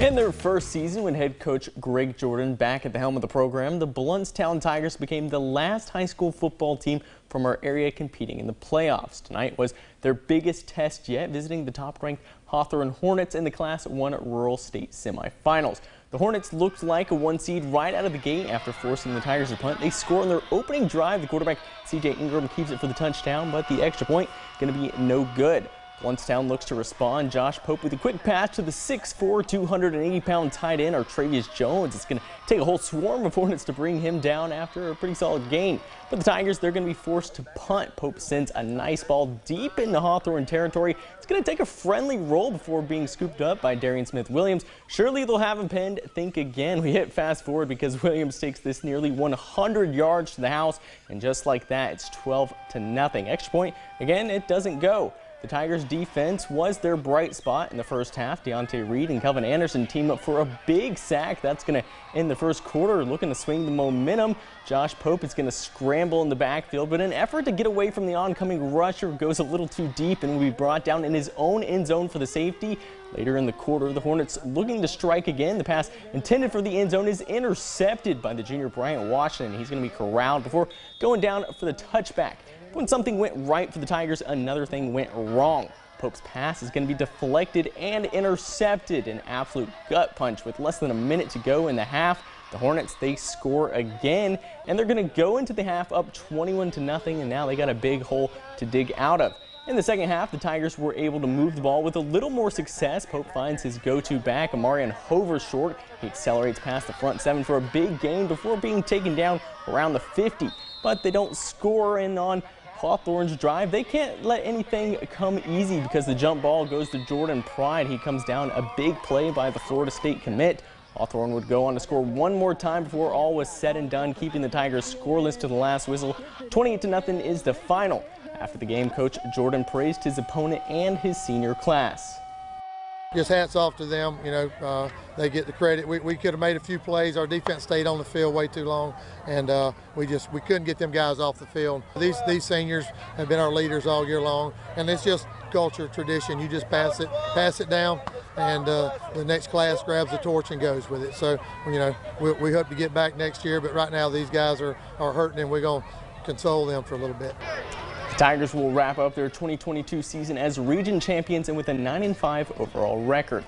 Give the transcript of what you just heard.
In their first season, when head coach Greg Jordan back at the helm of the program, the Blountstown Tigers became the last high school football team from our area competing in the playoffs. Tonight was their biggest test yet, visiting the top-ranked Hawthorne Hornets in the Class 1 Rural State semifinals. The Hornets looked like a one seed right out of the gate after forcing the Tigers to punt. They score on their opening drive. The quarterback, C.J. Ingram, keeps it for the touchdown, but the extra point going to be no good. Blountstown looks to respond. Josh Pope with a quick pass to the 6'4", 280-pound tight end, Travius Jones. It's going to take a whole swarm of Hornets to bring him down after a pretty solid gain. But the Tigers, they're going to be forced to punt. Pope sends a nice ball deep into Hawthorne territory. It's going to take a friendly roll before being scooped up by Darian Smith-Williams. Surely they'll have him pinned. Think again. We hit fast forward because Williams takes this nearly 100 yards to the house. And just like that, it's 12-0. Extra point, again, it doesn't go. The Tigers' defense was their bright spot in the first half. Deontay Reed and Kelvin Anderson team up for a big sack. That's going to end the first quarter, looking to swing the momentum. Josh Pope is going to scramble in the backfield, but in an effort to get away from the oncoming rusher, goes a little too deep and will be brought down in his own end zone for the safety. Later in the quarter, the Hornets looking to strike again. The pass intended for the end zone is intercepted by the junior Bryant Washington. He's going to be corralled before going down for the touchback. When something went right for the Tigers, another thing went wrong. Pope's pass is going to be deflected and intercepted. An absolute gut punch with less than a minute to go in the half. The Hornets, they score again, and they're going to go into the half up 21-0, and now they got a big hole to dig out of. In the second half, the Tigers were able to move the ball with a little more success. Pope finds his go-to back, Amarian Hover, short. He accelerates past the front seven for a big gain before being taken down around the 50. But they don't score in on Hawthorne's drive. They can't let anything come easy because the jump ball goes to Jordan Pride. He comes down, a big play by the Florida State commit. Hawthorne would go on to score one more time before all was said and done, keeping the Tigers scoreless to the last whistle. 28-0 is the final. After the game, Coach Jordan praised his opponent and his senior class. Just hats off to them. You know, they get the credit. We could have made a few plays. Our defense stayed on the field way too long, and we couldn't get them guys off the field. These seniors have been our leaders all year long, and it's just culture, tradition. You just pass it down, and the next class grabs the torch and goes with it. So, you know, we hope to get back next year, but right now these guys are hurting, and we're going to console them for a little bit. The Tigers will wrap up their 2022 season as region champions and with a 9-5 overall record.